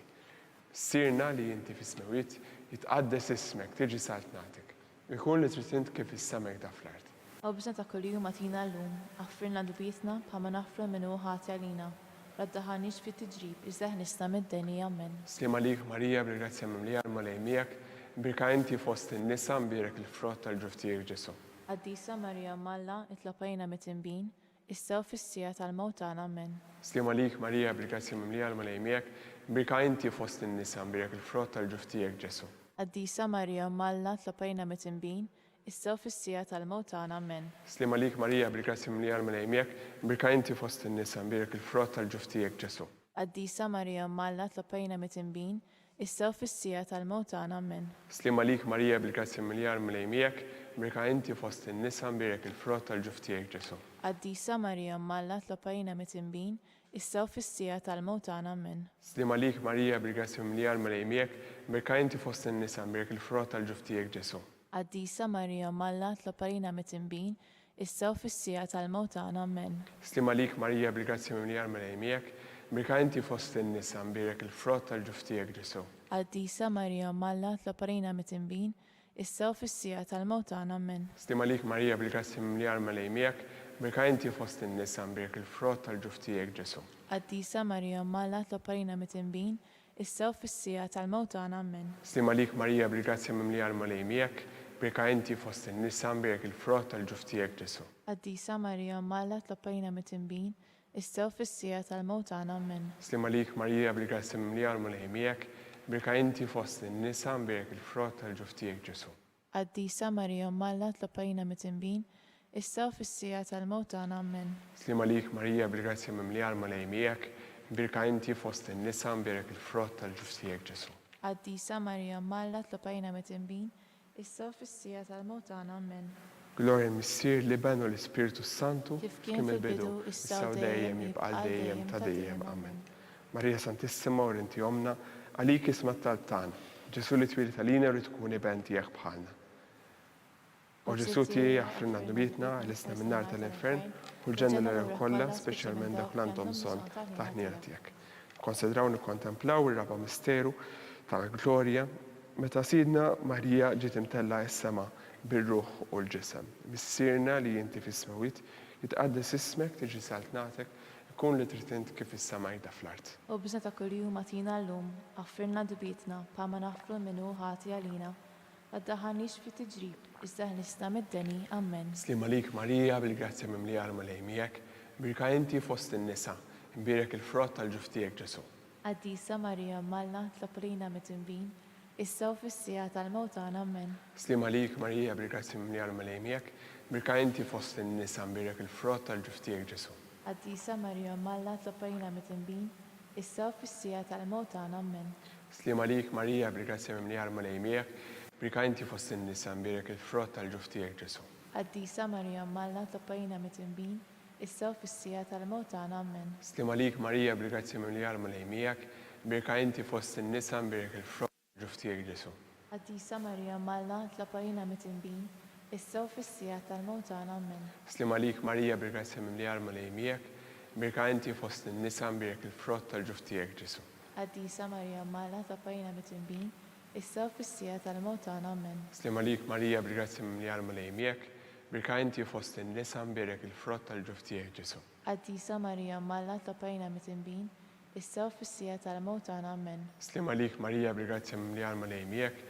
Sirna li inti fis-smewiet jitqaddes ismek, tiġi saltnatek. Ikun li trid int kif is-semek da fl-art. U bżna ta' kuljum għatina llum, għaffirna dubietna bħalma nafru minnu ħati għalina. Raddaħanix fit-tiġrib, iżda ħnisna mid-deni amen. Slima lik Marija, bil-grazzja mimlija l-malej miegħek, mbirka inti fost in-nisa, mbirek il-frott tal-ġuf tiegħek Ġesu. Qaddisa Marija Malla itlopajna mit-tinbin, issa u fis-sija tal-mewt tagħna amen. Slima lik Marija, bil-grazzja mimlija l-malej miegħek, mbirka inti fost in-nisa, mbirek il-frott tal-ġuf tiegħek Ġesu. Qaddisa Marija Malla tlopajna mit-tinbin, issa u fis-sija tal-mewt tagħna amen. Slima lik Marija, bil-grazzja mimlija l-malej miegħek, mbirka inti fost in-nisa, mbirek il-frott tal-ġuf tiegħek Ġesu. Qaddisa Marija Malla tlopajna mit-tinbin, issa u fis-sija tal-mewt tagħna amen. Slima lik Marija, bil-grazzja mimlija l-malej miegħek, mbirka inti fost in-nisa, mbirek il-frott tal-ġuf tiegħek Ġesu. Qaddisa Marija Malla tlopajna mit-tinbin, issa u fis-sija tal-mewt tagħna amen. Slima lik Marija, bil-grazzja mimlija l-malej miegħek, mbirka inti fost in-nisa, mbirek il-frott tal-ġuf tiegħek Ġesu. Qaddisa Marija Malla tlopajna mit-tinbin, issa u fis-sija tal-mewt tagħna amen. Slima lik Marija, bil-grazzja mimlija l-malej miegħek, mbirka inti fost in-nisa, mbirek il-frott tal-ġuf tiegħek Ġesu. Qaddisa Marija Malla tlopajna mit-tinbin, issa u fis-sija tal-mewt tagħna amen. Slima lik Marija, bil-grazzja mimlija l-malej miegħek, mbirka inti fost in-nisa, mbirek il-frott tal-ġuf tiegħek Ġesu. Qaddisa Marija Malla tlopajna mit-tinbin, issa u fis-sija tal-mewt tagħna amen. Slima lik Marija, bil-grazzja mimlija l-malej miegħek, mbirka inti fost in-nisa, mbirek il-frott tal-ġuf tiegħek Ġesu. Qaddisa Marija Malla tlopajna mit-tinbin, issa u fis-sija tal-mewt tagħna amen. Slima lik Marija, bil-grazzja mimlija l-malej miegħek, mbirka inti fost in-nisa, mbirek il-frott tal-ġuf tiegħek Ġesu. Qaddisa Marija Malla tlopajna mit-tinbin, issa u fis-sija tal-mewt tagħna amen. Slima lik Marija, bil-grazzja mimlija l-malej miegħek, mbirka inti fost in-nisa, mbirek il-frott tal-ġuf tiegħek Ġesu. Qaddisa Marija Malla tlopajna mit-tinbin, issa u fis-sija tal-mewt tagħna amen. Gloria al-Missier, Liban u l-Ispiritu Santu, Kif kien fil-bidu, issa u dejjem jibqa' dejjem ta' dejjem. Amen. Marija Santissima, u inti omna, għalik isma tal-tana. Ġesu li twilet għalina rrid tkun iben tiegħek bħalna. U Ġesu tiegħi jaħfrinna d-nubietna, għalisna min-nar tal-infern, u l-ġenna l-erwi kollha, speċjalment dak li għandhom bżonn ta' ħniena tiegħek. Konsidraw nikkontemplaw ir-raba misteru tal-glorja, meta sidna Marija ġiet imtella s-sema bir-ruħ u l-ġisem. Missierna li inti fis-smewiet, jitqaddes ismek, tiġi saltnatek, ikun li trid int kif is-semaj da fl-art. U bżna ta' kuljum għatina llum, għaffirna dubietna bħalma nafru minnu ħati għalina. Raddaħanix fit-tiġrib, iżda ħnisna mid-deni amen. Slima lik Marija, bil-grazzja mimlija l-malej miegħek, mbirka inti fost in-nisa, mbirek il-frott tal-ġuf tiegħek Ġesu. Qaddisa Marija Malla tlopajna mit-tinbin, issa u fis-sija tal-mewt tagħna amen. Slima lik Marija, bil-grazzja mimlija l-malej miegħek, mbirka inti fost in-nisa, mbirek il-frott tal-ġuf tiegħek Ġesu. Qaddisa Marija Malla tlopajna mit-tinbin, issa u fis-sija tal-mewt tagħna amen. Slima lik Marija, bil-grazzja mimlija l-malej miegħek, mbirka inti fost in-nisa, mbirek il-frott tal-ġuf tiegħek Ġesu. Qaddisa Marija Malla tlopajna mit-tinbin, issa u fis-sija tal-mewt tagħna amen. Slima lik Marija, bil-grazzja mimlija l-malej miegħek, mbirka inti fost in-nisa, mbirek il-frott tal-ġuf tiegħek Ġesu. Qaddisa Marija Malla tlopajna mit-tinbin, issa u fis-sija tal-mewt tagħna amen. Slima lik Marija, bil-grazzja mimlija l-malej miegħek, mbirka inti fost in-nisa, mbirek il-frott tal-ġuf tiegħek Ġesu. Qaddisa Marija Malla tlopajna mit-tinbin, issa u fis-sija tal-mewt tagħna amen. Slima lik Marija, bil-grazzja mimlija l-malej miegħek, mbirka inti fost in-nisa, mbirek il-frott tal-ġuf tiegħek Ġesu. Qaddisa Marija Malla tlopajna mit-tinbin, issa u fis-sija tal-mewt tagħna. Amen. Slima lik Marija bil-grazzja mimlija l-malej miegħek,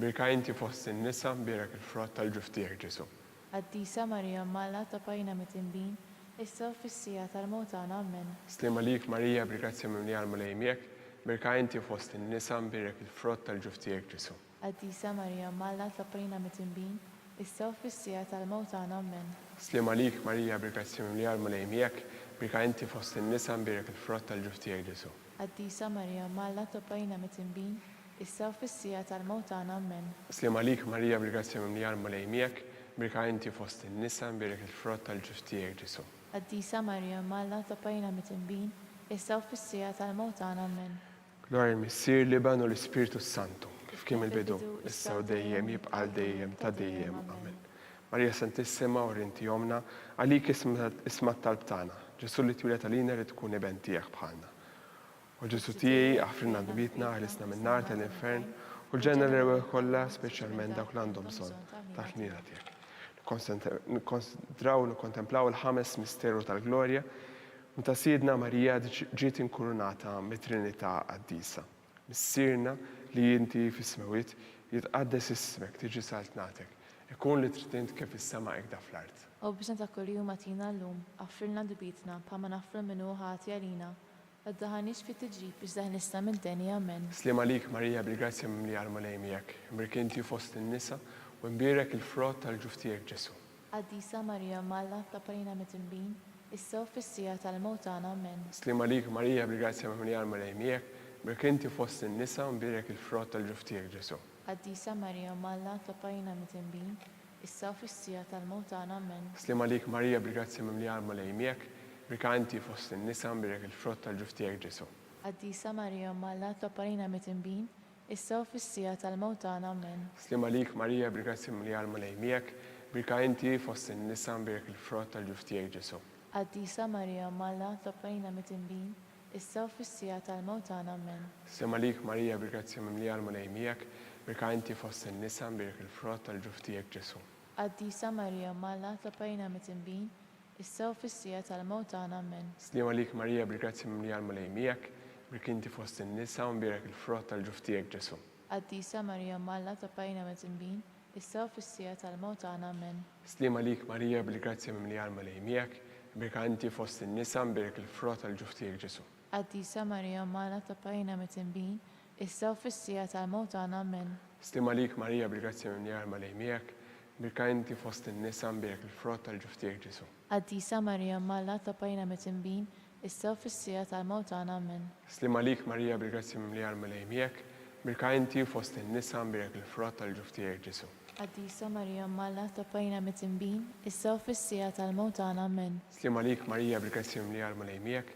birka inti fost in-nisa mbirek il-frott tal-ġuf tiegħek Ġesu. Qaddisa Marija Malla ta' pajna mit-tinbin, issa u fis-sija tal-mewt tagħna. Amen. Slima lik Marija bil-grazzja mimlija l-malej miegħek, birka inti fost in-nisa mbirek il-frott tal-ġuf tiegħek Ġesu. Qaddisa Marija Malla ta' pajna mit-tinbin, issa u fis-sija tal-mewt tagħna. Amen. Slima lik Marija bil-grazzja mimlija l-malej miegħek, birka inti fost in-nisa mbirek il-frott tal-ġuf tiegħek Ġesu. Qaddisa Marija Malla ta' pajna mit-tinbin, issa u fis-sija tal-mewt tagħna. Amen. Slima lik Marija bil-grazzja mimlija l-malej miegħek, birka inti fost in-nisa mbirek il-frott tal-ġuf tiegħek Ġesu. Qaddisa Marija Malla ta' pajna mit-tinbin, issa u fis-sija tal-mewt tagħna. Amen. Glorja l-Missier Liban u l-Ispiritu Santu, kif kien il-bidu, issa u dejjem jibqal dejjem ta' dejjem. Amen. Marija Santissima u rinti jomna, għalik isma tal-btana, Ġesu li twilet għalina li tkun iben tiegħek bħalna. U Ġesu tiegħi għafrinna dubitna għalisna minn-nar tal-infern u l-ġenna l-rewe kollha speċjalment dawk li għandhom bżonn taħt-ħnina tiegħek. Nikkonsidraw u nikkontemplaw il-ħames misteru tal-glorja u ta' Sidna Marija ġiet inkurunata mit-Trinità qaddisa. Missirna li inti fis-smewit jitqaddes ismek tiġi saltnatek. Ikun li trid kif is-sema hekk fl-art. U biex ta' kuljum għatina llum, għaffrilna dubitna bħalma naffru minnu ħati għalina. Għaddaħanix fit tiġrib biex daħnista mid-deni. Amen. Slima lik Marija bil-grazzja mimlija l-malej miegħek, imbirek inti fost in-nisa u imbirek il-frott tal-ġuf tiegħek Ġesu. Qaddisa Marija Malla ta' pajna mit-tinbin, issa u fis-sija tal-mewt tagħna. Amen. Slima lik Marija bil-grazzja mimlija l-malej miegħek, imbirek inti fost in-nisa u imbirek il-frott tal-ġuf tiegħek Ġesu. Qaddisa Marija Malla ta' pajna mit-tinbin, issa u fis-sija tal-mewt tagħna. Amen. Slima lik Marija bil-grazzja mimlija l-malej miegħek, birka inti fost in-nisa imbirek il-frott tal-ġuf tiegħek Ġesu. Qaddisa Marija Malla ta' pajna mit-tinbin, issa u fis-sija tal-mewt tagħna. Amen. Slima lik Marija bil-grazzja mimlija l-malej miegħek, birka inti fost in-nisa imbirek il-frott tal-ġuf tiegħek Ġesu. Qaddisa Marija Malla ta' pajna mit-tinbin, issa u fis-sija tal-mewt tagħna. Amen. Slima lik Marija bil-grazzja mimlija l-malej miegħek, birka inti fost in-nisa imbirek il-frott tal-ġuf tiegħek Ġesu. Qaddisa Marija Malla ta' pajna mit-tinbin, issa u fis-sija tal-mewt tagħna. Amen. Slima lik Marija bil-grazzja mimlija l-malej miegħek, birka inti fost in-nisa imbirek il-frott tal-ġuf tiegħek Ġesu. Qaddisa Marija Malla ta' pajna mit-tinbin, issa u fis-sija tal-mewt tagħna. Amen. Slima lik Marija bil-grazzja mimlija l-malej miegħek, birka inti fost in-nisa imbirek il-frott tal-ġuf tiegħek Ġesu. Qaddisa Marija Malla ta' pajna mit-tinbin, issa u fis-sija tal-mewt tagħna. Amen. Slima lik Marija bil-grazzja mimlija l-malej miegħek, birka inti fost in-nisa imbirek il-frott tal-ġuf tiegħek Ġesu. Qaddisa Marija Malla ta' pajna mit-tinbin, issa u fis-sija tal-mewt tagħna. Amen. Slima lik Marija bil-grazzja mimlija l-malej miegħek, birka inti fost in-nisa imbirek il-frott tal-ġuf tiegħek Ġesu. Qaddisa Marija Malla ta' pajna mit-tinbin, issa u fis-sija tal-mewt tagħna. Amen. Slima lik Marija bil-grazzja mimlija l-malej miegħek,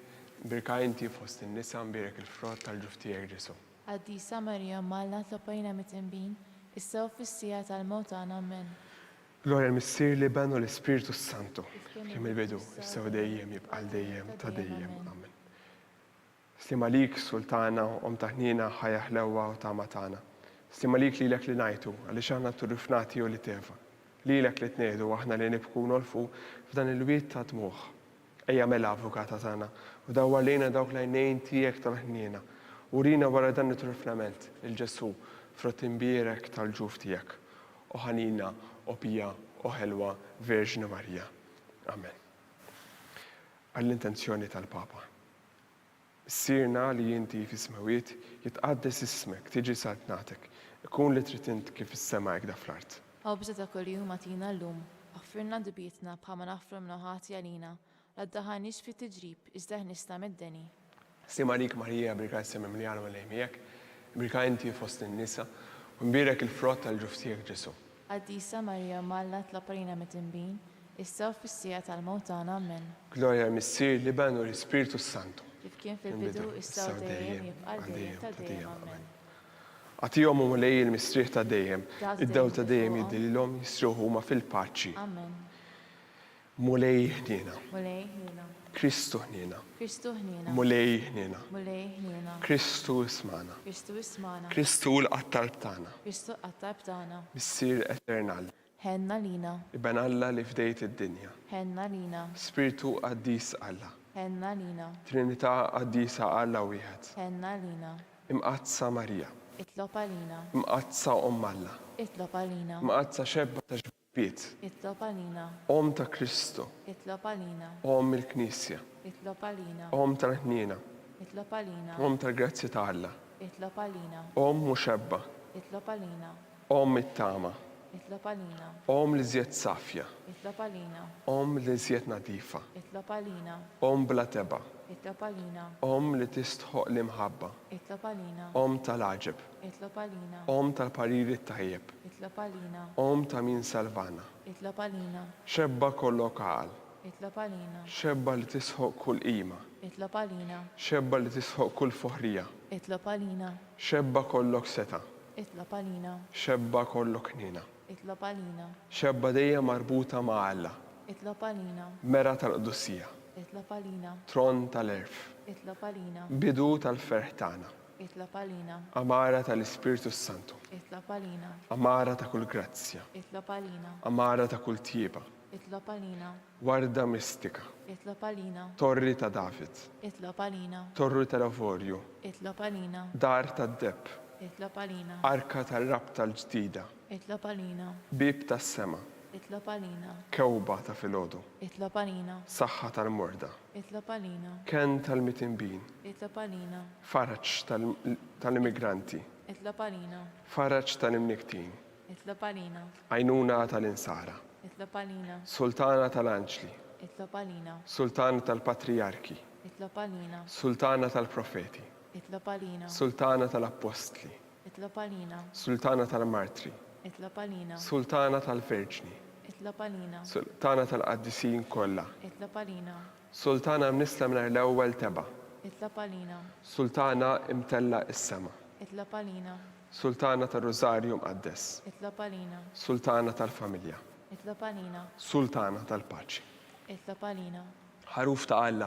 birka inti fost in-nisa imbirek il-frott tal-ġuf tiegħek Ġesu. Qaddisa Marija Malla ta' pajna mit-tinbin, issa u fis-sija tal-mewt tagħna. Amen. Glorja l-Missier Liban u l-Ispiritu Santu, kemm il-bidu, issa u dejjem jibqal dejjem ta' dejjem. Amen. Slima lik Sultana om taħnina ħajja ħlewwa u tama tagħna. Slima lik lilek li ngħidu għaliex aħna turrifnati u li teva. Lilek li tniedu aħna li nibku nolfu f'dan il-wiet ta' dmuħ. Ejja mela avukata tagħna u dawwar lejna dawk l-għajnejn tiegħek tal-ħniena u rina wara dan it-rifnament il-Ġesu frott imbierek tal-ġuf tiegħek. U ħanina u pija u ħelwa Verġina Marija. Amen. Għall-intenzjoni tal-Papa. Sirna li jinti fis-smawiet jitqaddes ismek tiġi saltnatek, ikun li trid int kif is-sema hekk fl-art. Aw biex ta' kuljum għatina llum, għaffirna dubietna bħalma naffru minnu ħati għalina, għaddaħanix fit tiġrib iżda ħnista mid-deni. Sima lik Marija bil-grazzja mimlija l-malej miegħek, birka inti fost in-nisa u mbirek il-frott tal-ġuf tiegħek Ġesu. Qaddisa Marija Malla ta' pajna mit-tinbin, issa u fis-sija tal-mewt tagħna. Amen. Glorja l-Missier Liban u l-Ispiritu Santu. Kif kien fil-bidu, issa u dejjem jibqal dejjem ta' dejjem. Amen. Għatihom u mulej il-mistrieħ ta' dejjem, id-dawl ta' dejjem jiddililhom jisruħu ma fil-paċi. Amen. Mulej ħniena. Mulej ħniena. Kristu ħniena. Kristu ħniena. Mulej ħniena. Mulej ħniena. Kristu ismana. Kristu ismana. Kristu l-qattar tagħna. Kristu qattab tagħna. Missier eternal. Ħenna lina. Iben Alla li fdejt id-dinja. Ħenna lina. Spiritu qaddis Alla. Henna lina. Trinità Qaddisa Alla Wieħed. Henna lina. Imqazza Marija. Itlob għalina. Imqazza Alla. Itlob għalina. Imqazza xebba ta' ġbiet. Itlob għalina. Ta' Kristu. Itlob għalina. Il-Knisja. Itlob għalina. tal-ħniena. Itlob għalina. tal-Grazzi ta' Alla. Itlob għalina. Muxebba. Itlob għalina. It-tama. Itlob għalina. Li żjed safja. Itlob għalina. Li żjed nadifa. Itlob għalina. Bla teba. Itlob għalina. Li tistħoq l-imħabba. Itlob għalina. Tal-aġeb. Itlob għalina. Tal-pariri tajjeb. Itlob għalina. Ta' min salvana. Itlob għalina. Xebba kollok għal. Itlob għalina. Xebba li tisħoq kull qima. Itlob għalina. Xebba li tisħoq kull foħrija. Itlob għalina. Xebba kollok seta. Itlob għalina. Xebba kollok nina. Itlob għalina. Xebba dejja marbuta ma' Alla. Itlob għalina. Mera tal-Qdussija. Itlob għalina. Tron tal-erf. Itlob għalina. Bidu tal-ferħ tagħna. Itlob għalina. Amara tal-Ispiritu Santu. Itlob għalina. Amara ta' kull grazzja. Itlob għalina. Amara ta' kull tjieba. Itlob għalina. Warda mistika. Itlob għalina. Torri ta' David. Itlob għalina. Torri tal-Avorju. Itlob għalina. Dar tad-deb. Itlob għalina. Arka tal-rab tal-ġdida. Itlob għalina. Bib tas-sema. Itlob għalina. Kewba ta' filgħodu. Itlob għalina. Saħħa tal-morda. Itlob għalina. Ken tal-mitinbin. Itlob għalina. Faraġġ tal-immigranti. Itlob għalina. Faraġġ tal-imniktin. Itlob għalina. Għajnuna tal-insara. Itlob għalina. Sultana tal-anġli. Itlob għalina. Sultana tal-patriarki. Itlob għalina. Sultana tal-profeti. Itlob għalina. Sultana tal-apostli. Itlob għalina. Sultana tal-martri. Itlob għalina. Sultana tal-verġni. Itlob għalina. Sultana tal-qaddisin kollha. Itlob għalina. Sultana mnisla minn l-ewwel teba. Itlob għalina. Sultana imtella is-sema. Itlob għalina. Sultana tal-Rożarju mqaddes. Itlob għalina. Sultana tal-familja. Itlob għalina. Sultana tal-paċi. Itlob għalina. Ħaruf ta' Alla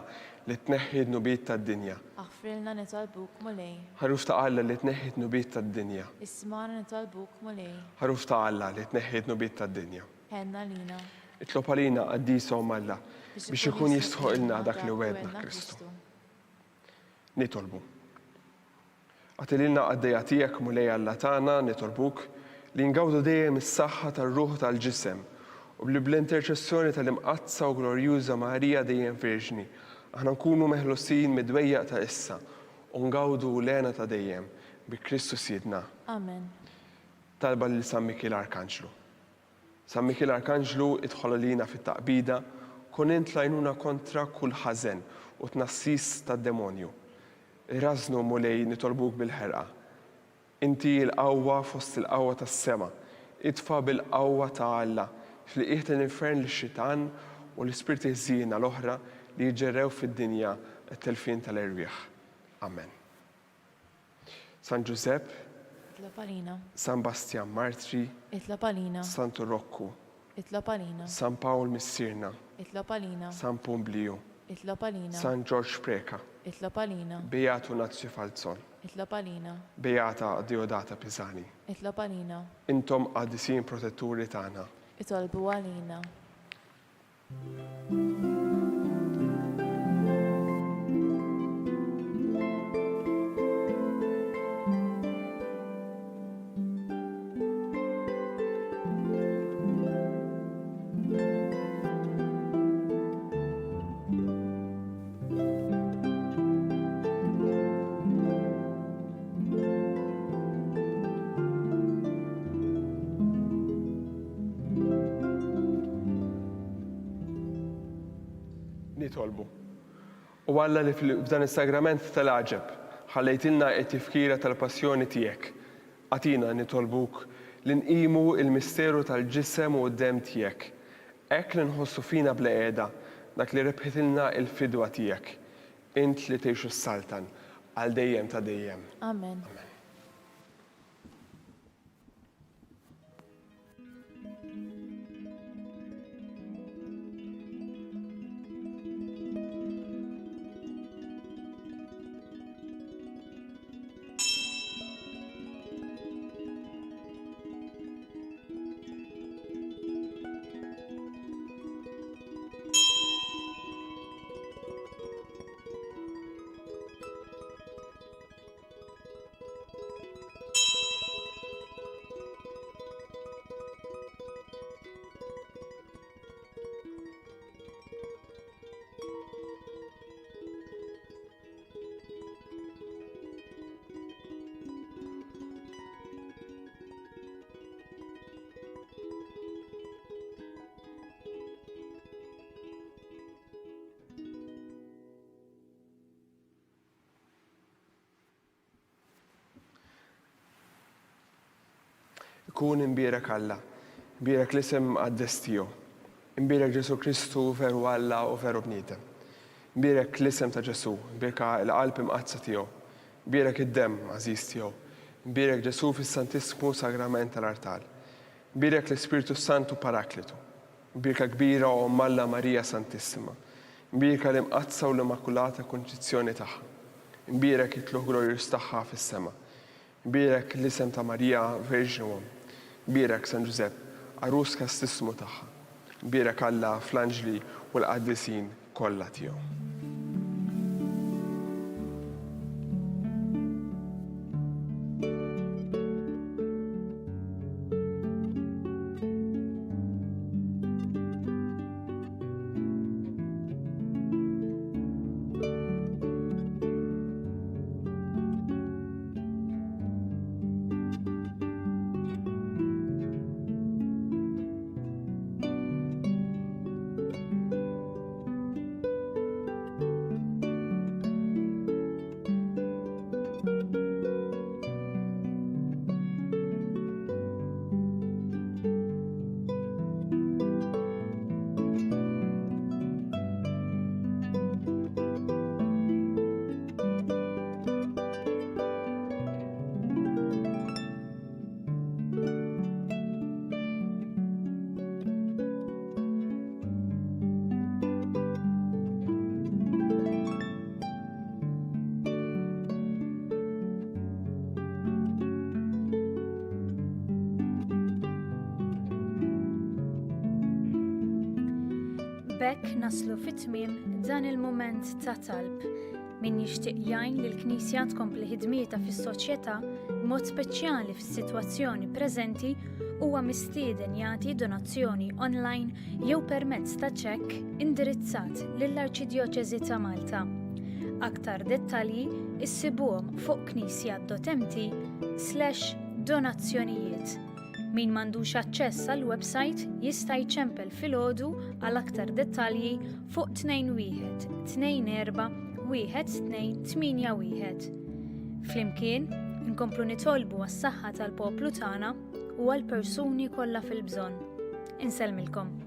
li tneħħi nubiet tad-dinja. Aħfrilna nitolbuk mulej. Ħaruf ta' Alla li tneħħi nubiet tad-dinja. Ismana nitolbuk mulej. Ħaruf ta' Alla li tneħħi nubiet tad-dinja. Henna lina. Itlob għalina qaddisa Alla biex ikun jistħoqilna dak li wedna Kristu. Nitolbu. Għatililna għaddejja tiegħek mulej Alla tagħna nitolbuk li ngawdu dejjem is-saħħa tar-ruħ tal-ġisem u bl-interċessjoni tal-imqazza u glorjuża Marija dejjem Verġni aħna nkunu meħlusin mid-dwejjaq ta' issa u ngawdu lena ta' dejjem bi Kristu Siedna. Amen. Talba lil San Mikil Arkanġlu. San Mikil Arkanġlu idħol lina fit-taqbida kun int lajnuna kontra kull ħażen u tnassis tad-demonju. Irrażnu mulej nitolbuk bil-ħerqa. Inti l-qawwa fost il-qawwa tas-sema. Idfa bil-qawwa ta' Alla fl-qiegħ tal-infern lix-xitan u l-ispirti ħżiena l-oħra li jġerrew fid-dinja t-telfin tal-irwieħ. Amen. San Giuseppe, Itlob għalina. San Bastian Martri, Itlob għalina. Santu Rocco, Itlob għalina. San Paul Missirna, Itlob għalina. San Publio, Itlob għalina. San George Preka, Itlob għalina. Beatu Nazio Falzon, Itlob għalina. Beata Diodata Pisani. Itlob għalina. Intom qaddisin protetturi tagħna. Itolbu għalina. Nitolbu. U Alla li f'dan is-sagrament tal-aġeb ħallejtilna t-tifkira tal-passjoni tiegħek. Għatina nitolbuk li nqimu il-misteru tal-ġisem u d-dem tiegħek. Hekk li nħossu fina bla qiegħda dak li rebħitilna il-fidwa tiegħek. Int li tgħixu s-saltan għal dejjem ta' dejjem. Amen. tkun imbierek Alla, imbierek l-isem qaddes tiegħu, imbierek Ġesu Kristu veru Alla u veru bniedem. Imbierek l-isem ta' Ġesu, imbierek il-qalb imqazza tiegħu, imbierek id-demm għażiż tiegħu, imbierek Ġesu fis-Santissimu Sagrament tal-Artal, imbierek l-Ispiritu Santu Paraklitu, imbierek kbira u Alla Marija Santissima, imbierek l-imqazza u l-Immakulata Konċizzjoni tagħha, imbierek it-tluħ glorjus tagħha fis-sema, imbierek l-isem ta' Marija Verġinum, imbierek San Ġusepp, Arus kastissimu tagħha, imbierek Alla fl-Anġli u l-qaddisin kollha tiegħu. B'hekk naslu fit-tmiem dan il-mument ta' talb min jixtieq jgħin li l-Knisja tkompli ħidmietha fis-soċjetà b'mod speċjali fis-sitwazzjoni preżenti huwa mistieden jagħti donazzjoni online jew permezz ta' ċekk indirizzat lill-Arċidjoċeżi ta' Malta. Aktar dettalji issibuhom fuq knisja.md/donazzjonijiet. Min m'għandux aċċess għall-website jista' jċempel filgħodu għal aktar dettalji fuq 21 24 1281. Flimkien inkomplu nitolbu għas-saħħa tal-poplu tagħna u għall-persuni kollha fil-bżonn. Insellmilkom.